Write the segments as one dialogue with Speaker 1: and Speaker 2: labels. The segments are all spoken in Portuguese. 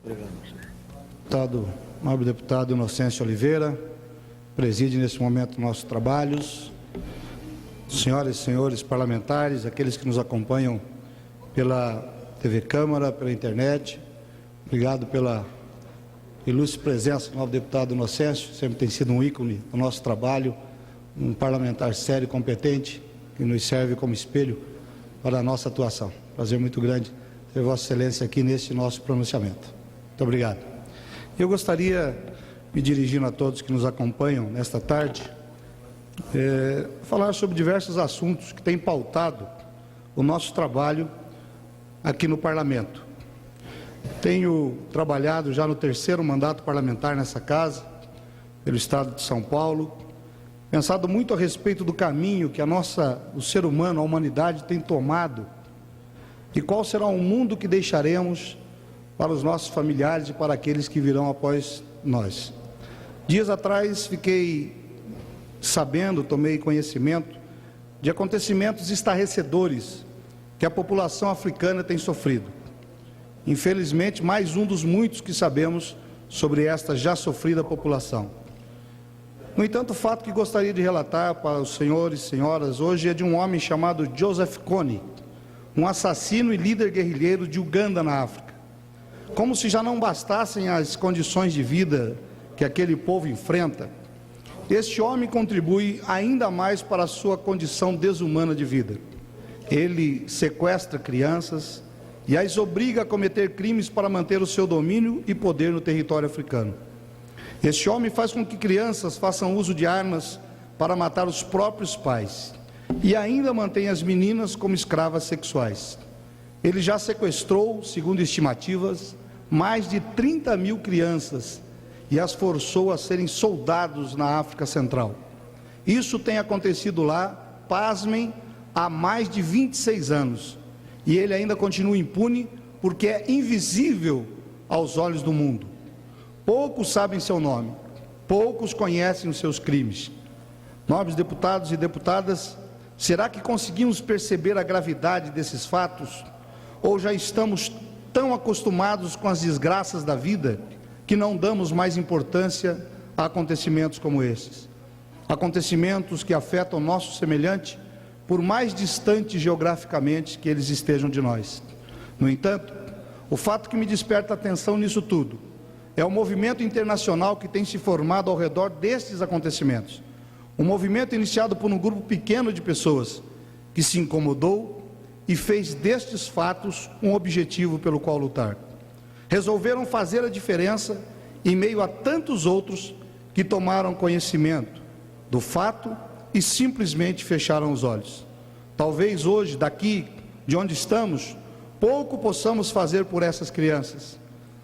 Speaker 1: Obrigado. Nobre deputado Inocêncio Oliveira, preside nesse momento nossos trabalhos. Senhoras e senhores parlamentares, aqueles que nos acompanham pela TV Câmara, pela internet, obrigado pela ilustre presença do nobre deputado Inocêncio, sempre tem sido um ícone do nosso trabalho, um parlamentar sério e competente, que nos serve como espelho para a nossa atuação. Prazer muito grande ter Vossa Excelência aqui neste nosso pronunciamento. Muito obrigado. Eu gostaria, me dirigindo a todos que nos acompanham nesta tarde, falar sobre diversos assuntos que têm pautado o nosso trabalho aqui no Parlamento. Tenho trabalhado já no 3º mandato parlamentar nessa casa, pelo Estado de São Paulo, pensado muito a respeito do caminho que o ser humano, a humanidade tem tomado e qual será o mundo que deixaremos para os nossos familiares e para aqueles que virão após nós. Dias atrás fiquei sabendo, tomei conhecimento de acontecimentos estarrecedores que a população africana tem sofrido. Infelizmente, mais um dos muitos que sabemos sobre esta já sofrida população. No entanto, o fato que gostaria de relatar para os senhores e senhoras hoje é de um homem chamado Joseph Kony, um assassino e líder guerrilheiro de Uganda, na África. Como se já não bastassem as condições de vida que aquele povo enfrenta, este homem contribui ainda mais para a sua condição desumana de vida. Ele sequestra crianças e as obriga a cometer crimes para manter o seu domínio e poder no território africano. Este homem faz com que crianças façam uso de armas para matar os próprios pais e ainda mantém as meninas como escravas sexuais. Ele já sequestrou, segundo estimativas, mais de 30.000 crianças e as forçou a serem soldados na África Central. Isso tem acontecido lá, pasmem, há mais de 26 anos. E ele ainda continua impune porque é invisível aos olhos do mundo. Poucos sabem seu nome, poucos conhecem os seus crimes. Nobres deputados e deputadas, será que conseguimos perceber a gravidade desses fatos? Ou já estamos tão acostumados com as desgraças da vida que não damos mais importância a acontecimentos como esses? Acontecimentos que afetam o nosso semelhante, por mais distantes geograficamente que eles estejam de nós. No entanto, o fato que me desperta atenção nisso tudo é o movimento internacional que tem se formado ao redor destes acontecimentos. Um movimento iniciado por um grupo pequeno de pessoas que se incomodou e fez destes fatos um objetivo pelo qual lutar. Resolveram fazer a diferença em meio a tantos outros que tomaram conhecimento do fato e simplesmente fecharam os olhos. Talvez hoje, daqui de onde estamos, pouco possamos fazer por essas crianças,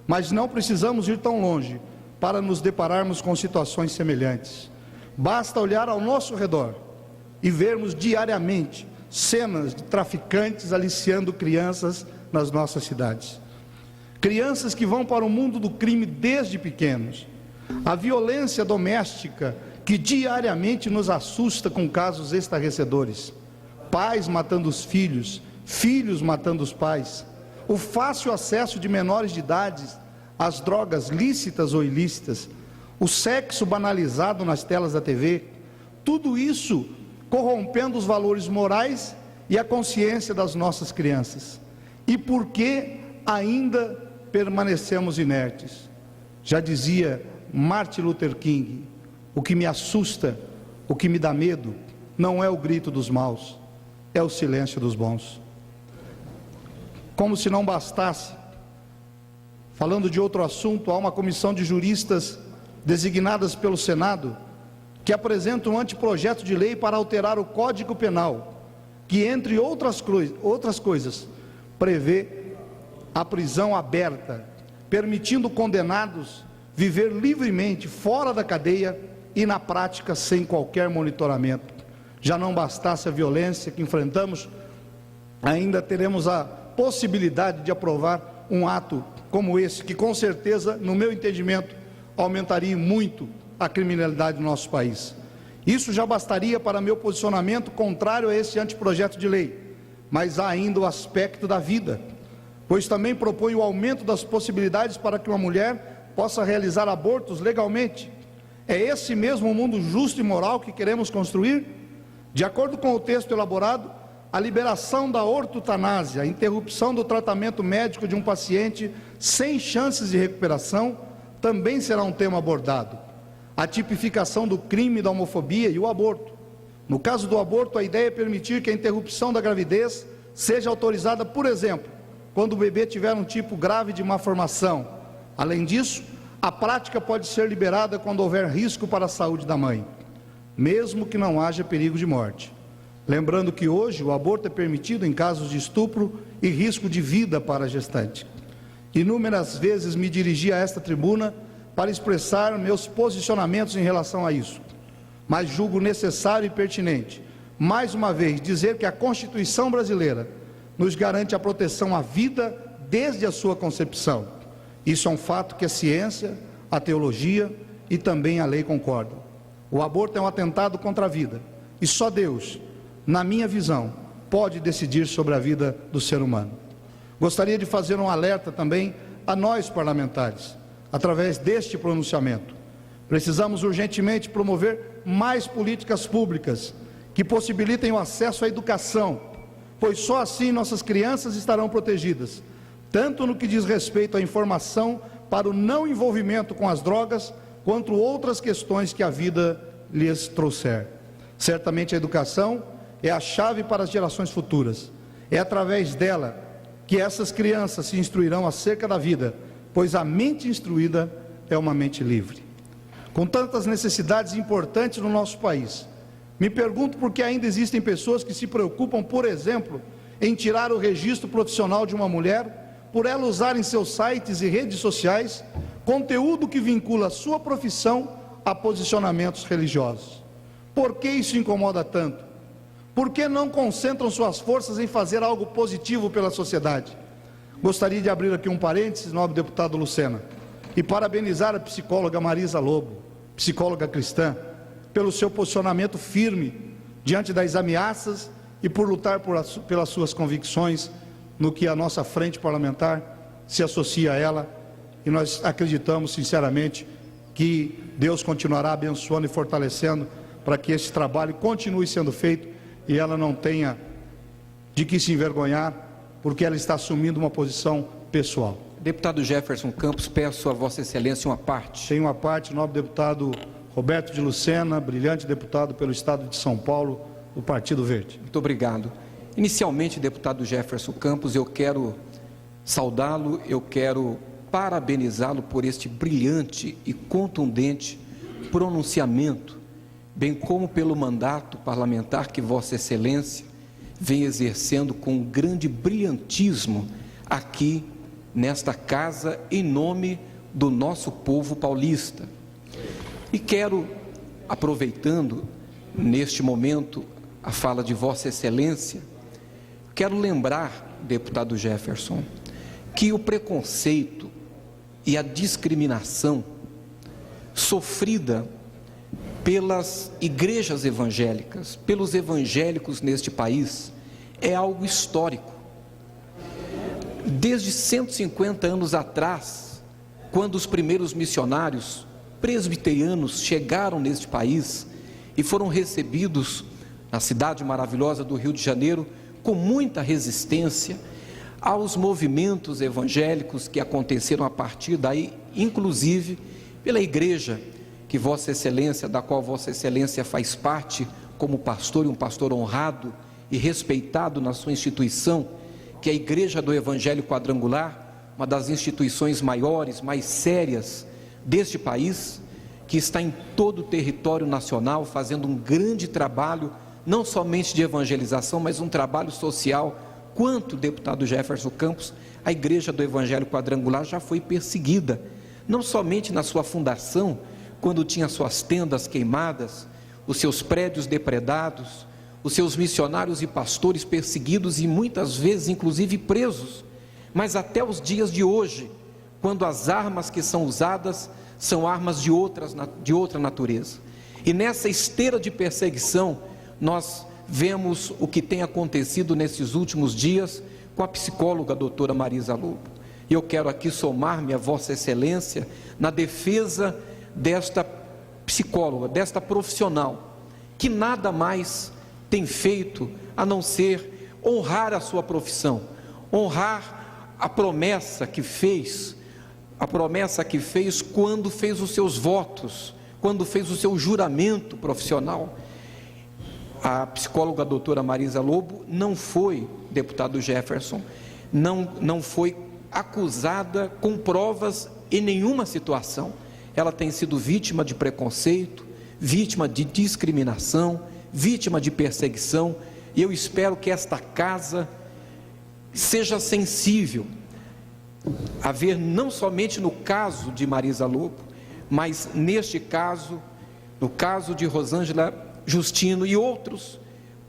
Speaker 1: mas não precisamos ir tão longe para nos depararmos com situações semelhantes. Basta olhar ao nosso redor e vermos diariamente cenas de traficantes aliciando crianças nas nossas cidades. Crianças que vão para o mundo do crime desde pequenos. A violência doméstica que diariamente nos assusta com casos estarrecedores. Pais matando os filhos, filhos matando os pais. O fácil acesso de menores de idade às drogas lícitas ou ilícitas. O sexo banalizado nas telas da TV. Tudo isso corrompendo os valores morais e a consciência das nossas crianças. E por que ainda permanecemos inertes? Já dizia Martin Luther King: o que me assusta, o que me dá medo, não é o grito dos maus, é o silêncio dos bons. Como se não bastasse, falando de outro assunto, há uma comissão de juristas designadas pelo Senado que apresenta um anteprojeto de lei para alterar o Código Penal, que, entre outras coisas, prevê a prisão aberta, permitindo condenados viver livremente fora da cadeia e na prática sem qualquer monitoramento. Já não bastasse a violência que enfrentamos, ainda teremos a possibilidade de aprovar um ato como esse, que com certeza, no meu entendimento, aumentaria muito a criminalidade do nosso país. Isso já bastaria para meu posicionamento contrário a esse anteprojeto de lei, mas há ainda o aspecto da vida. pois também propõe o aumento das possibilidades para que uma mulher possa realizar abortos legalmente. É esse mesmo mundo justo e moral que queremos construir? De acordo com o texto elaborado, a liberação da ortotanásia, a interrupção do tratamento médico de um paciente sem chances de recuperação, também será um tema abordado. A tipificação do crime da homofobia e o aborto. No caso do aborto, a ideia é permitir que a interrupção da gravidez seja autorizada, por exemplo, quando o bebê tiver um tipo grave de malformação. Além disso, a prática pode ser liberada quando houver risco para a saúde da mãe, mesmo que não haja perigo de morte. Lembrando que hoje o aborto é permitido em casos de estupro e risco de vida para a gestante. Inúmeras vezes me dirigi a esta tribuna para expressar meus posicionamentos em relação a isso, mas julgo necessário e pertinente, mais uma vez, dizer que a Constituição brasileira nos garante a proteção à vida desde a sua concepção. Isso é um fato que a ciência, a teologia e também a lei concordam. O aborto é um atentado contra a vida, e só Deus, na minha visão, pode decidir sobre a vida do ser humano. Gostaria de fazer um alerta também a nós parlamentares, através deste pronunciamento. Precisamos urgentemente promover mais políticas públicas que possibilitem o acesso à educação, pois só assim nossas crianças estarão protegidas, tanto no que diz respeito à informação para o não envolvimento com as drogas, quanto outras questões que a vida lhes trouxer. Certamente a educação é a chave para as gerações futuras. É através dela que essas crianças se instruirão acerca da vida, pois a mente instruída é uma mente livre. Com tantas necessidades importantes no nosso país, me pergunto por que ainda existem pessoas que se preocupam, por exemplo, em tirar o registro profissional de uma mulher, por ela usar em seus sites e redes sociais conteúdo que vincula a sua profissão a posicionamentos religiosos. Por que isso incomoda tanto? Por que não concentram suas forças em fazer algo positivo pela sociedade? Gostaria de abrir aqui um parênteses, nobre deputado Lucena, e parabenizar a psicóloga Marisa Lobo, psicóloga cristã, pelo seu posicionamento firme diante das ameaças e por lutar pelas suas convicções, no que a nossa frente parlamentar se associa a ela, e nós acreditamos sinceramente que Deus continuará abençoando e fortalecendo para que esse trabalho continue sendo feito e ela não tenha de que se envergonhar, porque ela está assumindo uma posição pessoal.
Speaker 2: Deputado Jefferson Campos, peço a Vossa Excelência uma parte.
Speaker 1: Tem uma parte, nobre deputado Roberto de Lucena, brilhante deputado pelo Estado de São Paulo, do Partido Verde.
Speaker 2: Muito obrigado. Inicialmente, deputado Jefferson Campos, eu quero saudá-lo, eu quero parabenizá-lo por este brilhante e contundente pronunciamento, bem como pelo mandato parlamentar que Vossa Excelência vem exercendo com grande brilhantismo aqui nesta casa, em nome do nosso povo paulista. E quero, aproveitando neste momento a fala de Vossa Excelência, quero lembrar, deputado Jefferson, que o preconceito e a discriminação sofrida pelas igrejas evangélicas, pelos evangélicos neste país, é algo histórico. Desde 150 anos atrás, quando os primeiros missionários presbiterianos chegaram neste país e foram recebidos na cidade maravilhosa do Rio de Janeiro com muita resistência aos movimentos evangélicos que aconteceram a partir daí, inclusive pela igreja que Vossa Excelência, da qual Vossa Excelência faz parte como pastor e um pastor honrado e respeitado na sua instituição, que é a Igreja do Evangelho Quadrangular, uma das instituições maiores, mais sérias deste país, que está em todo o território nacional fazendo um grande trabalho, não somente de evangelização, mas um trabalho social. Quanto, deputado Jefferson Campos, a Igreja do Evangelho Quadrangular já foi perseguida, não somente na sua fundação, quando tinha suas tendas queimadas, os seus prédios depredados, os seus missionários e pastores perseguidos e muitas vezes inclusive presos, mas até os dias de hoje, quando as armas que são usadas são armas de outra natureza. E nessa esteira de perseguição, nós vemos o que tem acontecido nesses últimos dias com a psicóloga doutora Marisa Lobo. E eu quero aqui somar-me a Vossa Excelência na defesa desta psicóloga, desta profissional, que nada mais tem feito a não ser honrar a sua profissão, honrar a promessa que fez quando fez os seus votos, quando fez o seu juramento profissional. A psicóloga doutora Marisa Lobo não foi, deputado Jefferson, não foi acusada com provas em nenhuma situação. Ela tem sido vítima de preconceito, vítima de discriminação, vítima de perseguição, e eu espero que esta casa seja sensível a ver não somente no caso de Marisa Lobo, mas neste caso, no caso de Rosângela Justino e outros,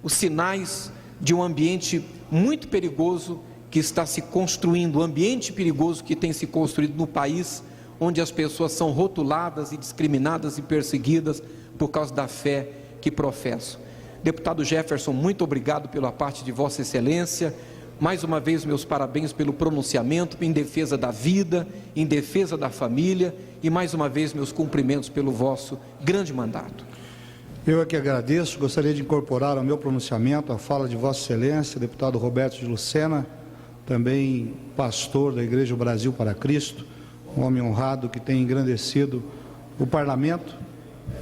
Speaker 2: os sinais de um ambiente muito perigoso que está se construindo, um ambiente perigoso que tem se construído no país, onde as pessoas são rotuladas e discriminadas e perseguidas por causa da fé que professam. Deputado Jefferson, muito obrigado pela parte de Vossa Excelência. Mais uma vez, meus parabéns pelo pronunciamento em defesa da vida, em defesa da família, e mais uma vez, meus cumprimentos pelo vosso grande mandato.
Speaker 1: Eu aqui agradeço, gostaria de incorporar ao meu pronunciamento a fala de Vossa Excelência, deputado Roberto de Lucena, também pastor da Igreja Brasil para Cristo, um homem honrado que tem engrandecido o parlamento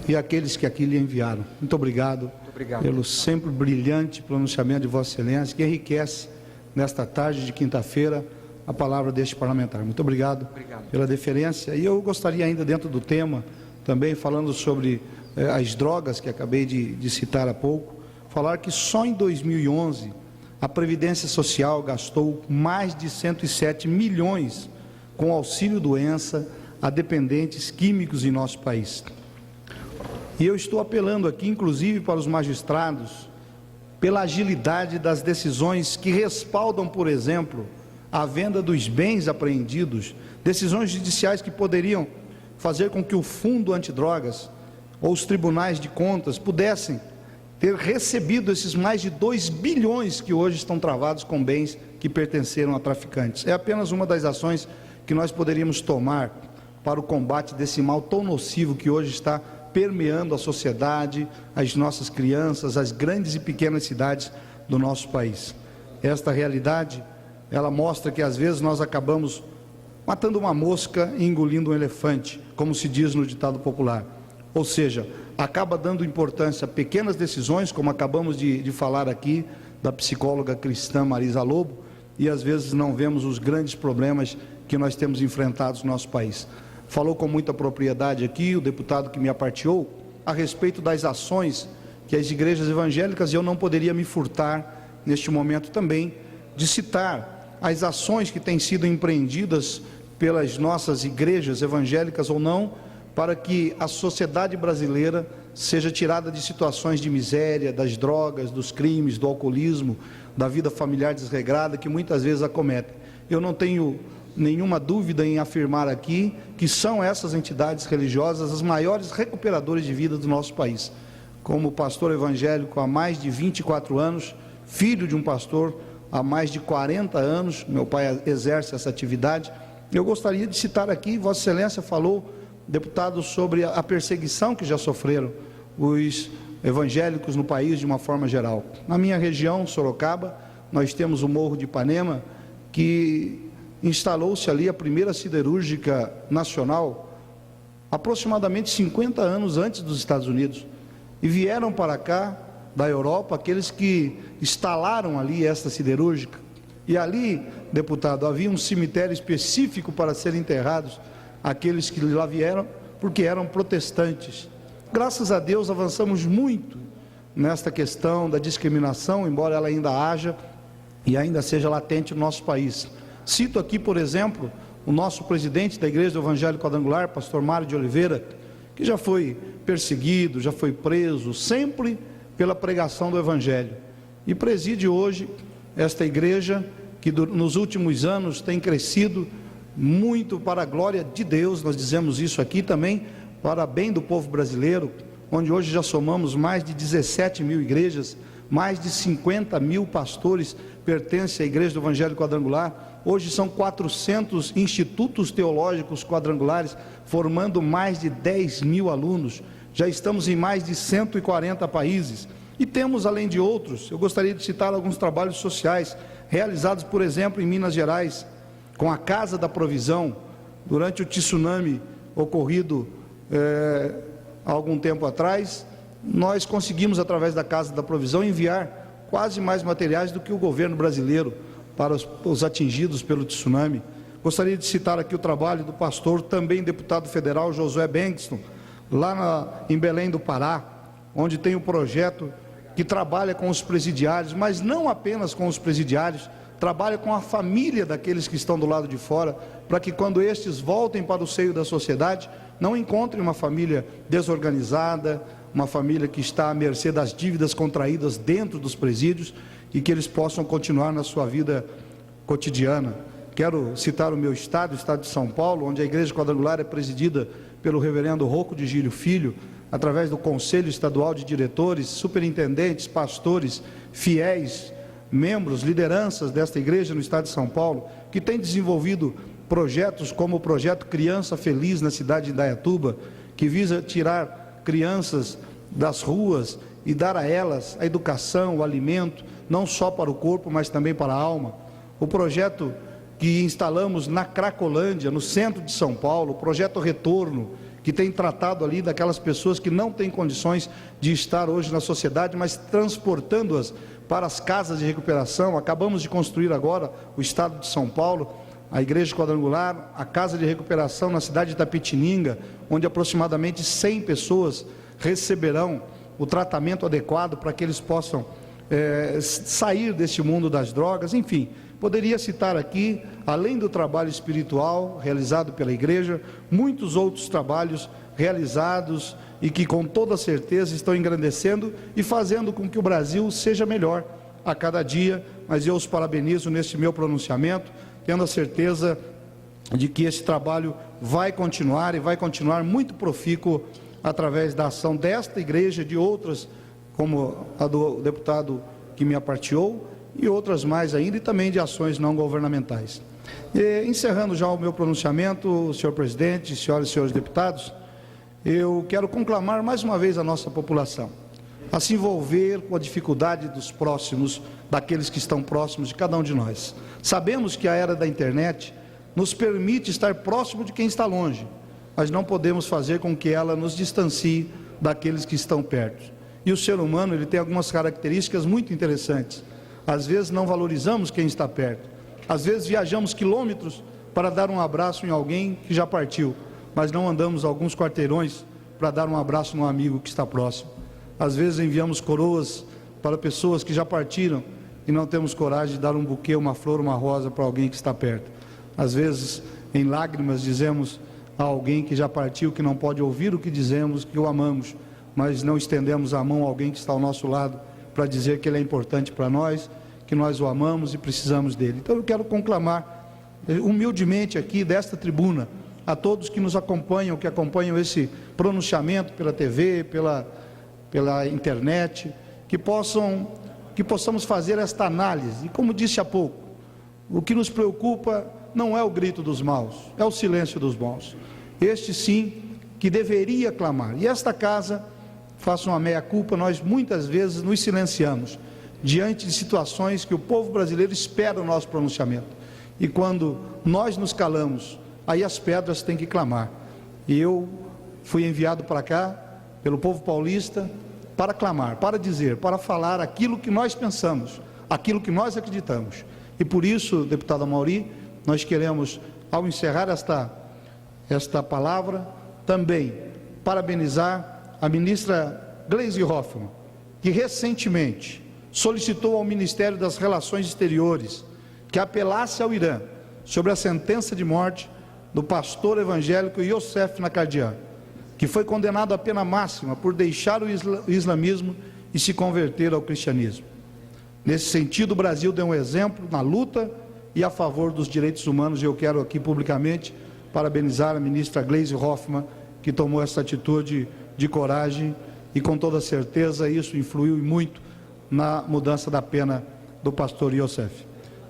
Speaker 1: e aqueles que aqui lhe enviaram. Muito obrigado, pelo sempre brilhante pronunciamento de Vossa Excelência, que enriquece nesta tarde de quinta-feira a palavra deste parlamentar. Muito obrigado pela deferência. E eu gostaria ainda, dentro do tema, também falando sobre as drogas que acabei de citar há pouco, falar que só em 2011 a Previdência Social gastou mais de 107 milhões com auxílio-doença a dependentes químicos em nosso país. E eu estou apelando aqui, inclusive, para os magistrados, pela agilidade das decisões que respaldam, por exemplo, a venda dos bens apreendidos, decisões judiciais que poderiam fazer com que o Fundo Antidrogas ou os tribunais de contas pudessem ter recebido esses mais de 2 bilhões que hoje estão travados com bens que pertenceram a traficantes. É apenas uma das ações que nós poderíamos tomar para o combate desse mal tão nocivo que hoje está permeando a sociedade, as nossas crianças, as grandes e pequenas cidades do nosso país. Esta realidade, ela mostra que às vezes nós acabamos matando uma mosca e engolindo um elefante, como se diz no ditado popular. Ou seja, acaba dando importância a pequenas decisões, como acabamos de falar aqui, da psicóloga cristã Marisa Lobo, e às vezes não vemos os grandes problemas que nós temos enfrentado no nosso país. Falou com muita propriedade aqui o deputado que me aparteou a respeito das ações que as igrejas evangélicas, e eu não poderia me furtar neste momento também de citar as ações que têm sido empreendidas pelas nossas igrejas evangélicas ou não, para que a sociedade brasileira seja tirada de situações de miséria, das drogas, dos crimes, do alcoolismo, da vida familiar desregrada que muitas vezes acometem. Eu não tenho nenhuma dúvida em afirmar aqui que são essas entidades religiosas as maiores recuperadoras de vida do nosso país. Como pastor evangélico há mais de 24 anos, filho de um pastor há mais de 40 anos, meu pai exerce essa atividade, eu gostaria de citar aqui, Vossa Excelência falou, deputado, sobre a perseguição que já sofreram os evangélicos no país de uma forma geral. Na minha região, Sorocaba, nós temos o Morro de Ipanema, que instalou-se ali a primeira siderúrgica nacional, aproximadamente 50 anos antes dos Estados Unidos, e vieram para cá, da Europa, aqueles que instalaram ali esta siderúrgica, e ali, deputado, havia um cemitério específico para serem enterrados aqueles que lá vieram, porque eram protestantes. Graças a Deus avançamos muito nesta questão da discriminação, embora ela ainda haja e ainda seja latente no nosso país. Cito aqui, por exemplo, o nosso presidente da Igreja do Evangelho Quadrangular, pastor Mário de Oliveira, que já foi perseguido, já foi preso, sempre pela pregação do Evangelho. E preside hoje esta igreja que nos últimos anos tem crescido muito para a glória de Deus, nós dizemos isso aqui também, para bem do povo brasileiro, onde hoje já somamos mais de 17 mil igrejas mais de 50 mil pastores pertencem à Igreja do Evangelho Quadrangular. Hoje são 400 institutos teológicos quadrangulares, formando mais de 10 mil alunos. Já estamos em mais de 140 países. E temos, além de outros, eu gostaria de citar alguns trabalhos sociais realizados, por exemplo, em Minas Gerais, com a Casa da Provisão, durante o tsunami ocorrido há algum tempo atrás. Nós conseguimos, através da Casa da Provisão, enviar quase mais materiais do que o governo brasileiro para os atingidos pelo tsunami. Gostaria de citar aqui o trabalho do pastor, também deputado federal, Josué Bengston, lá em Belém do Pará, onde tem um projeto que trabalha com os presidiários, mas não apenas com os presidiários, trabalha com a família daqueles que estão do lado de fora, para que quando estes voltem para o seio da sociedade, não encontrem uma família desorganizada, uma família que está à mercê das dívidas contraídas dentro dos presídios, e que eles possam continuar na sua vida cotidiana. Quero citar o meu estado, o estado de São Paulo, onde a Igreja Quadrangular é presidida pelo reverendo Rocco de Gílio Filho, através do Conselho Estadual de Diretores, superintendentes, pastores, fiéis, membros, lideranças desta igreja no estado de São Paulo, que tem desenvolvido projetos como o projeto Criança Feliz na cidade de Indaiatuba, que visa tirar crianças das ruas e dar a elas a educação, o alimento, não só para o corpo, mas também para a alma. O projeto que instalamos na Cracolândia, no centro de São Paulo, o projeto Retorno, que tem tratado ali daquelas pessoas que não têm condições de estar hoje na sociedade, mas transportando-as para as casas de recuperação. Acabamos de construir agora o estado de São Paulo, a Igreja Quadrangular, a casa de recuperação na cidade de Itapetininga, onde aproximadamente 100 pessoas receberão o tratamento adequado para que eles possam sair deste mundo das drogas. Enfim, poderia citar aqui, além do trabalho espiritual realizado pela igreja, muitos outros trabalhos realizados e que com toda certeza estão engrandecendo e fazendo com que o Brasil seja melhor a cada dia. Mas eu os parabenizo neste meu pronunciamento, tendo a certeza de que esse trabalho vai continuar e vai continuar muito profícuo através da ação desta igreja, de outras, como a do deputado que me aparteou, e outras mais ainda, e também de ações não governamentais. Encerrando já o meu pronunciamento, senhor presidente, senhoras e senhores deputados, eu quero conclamar mais uma vez a nossa população a se envolver com a dificuldade dos próximos, daqueles que estão próximos de cada um de nós. Sabemos que a era da internet nos permite estar próximo de quem está longe, mas não podemos fazer com que ela nos distancie daqueles que estão perto. E o ser humano, ele tem algumas características muito interessantes. Às vezes não valorizamos quem está perto. Às vezes viajamos quilômetros para dar um abraço em alguém que já partiu, mas não andamos alguns quarteirões para dar um abraço num amigo que está próximo. Às vezes enviamos coroas para pessoas que já partiram e não temos coragem de dar um buquê, uma flor, uma rosa para alguém que está perto. Às vezes, em lágrimas, dizemos a alguém que já partiu, que não pode ouvir o que dizemos, que o amamos, mas não estendemos a mão a alguém que está ao nosso lado para dizer que ele é importante para nós, que nós o amamos e precisamos dele. Então eu quero conclamar humildemente aqui desta tribuna a todos que nos acompanham, que acompanham esse pronunciamento pela TV, pela internet, que possamos fazer esta análise. E como disse há pouco, o que nos preocupa não é o grito dos maus, é o silêncio dos bons. Este sim que deveria clamar. E esta casa, faço uma meia-culpa, nós muitas vezes nos silenciamos diante de situações que o povo brasileiro espera o nosso pronunciamento. E quando nós nos calamos, aí as pedras têm que clamar. E eu fui enviado para cá, pelo povo paulista, para clamar, para dizer, para falar aquilo que nós pensamos, aquilo que nós acreditamos. E por isso, deputado Amaury, nós queremos, ao encerrar esta palavra, também parabenizar a ministra Gleisi Hoffmann, que recentemente solicitou ao Ministério das Relações Exteriores que apelasse ao Irã sobre a sentença de morte do pastor evangélico Youssef Nakardian, que foi condenado à pena máxima por deixar o islamismo e se converter ao cristianismo. Nesse sentido, o Brasil deu um exemplo na luta e a favor dos direitos humanos, e eu quero aqui publicamente parabenizar a ministra Gleisi Hoffmann, que tomou essa atitude de coragem, e com toda certeza isso influiu muito na mudança da pena do pastor Yosef.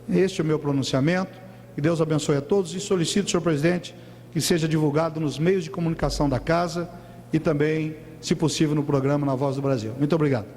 Speaker 1: Este é o meu pronunciamento, que Deus abençoe a todos e solicito, senhor presidente, que seja divulgado nos meios de comunicação da Casa e também, se possível, no programa Na Voz do Brasil. Muito obrigado.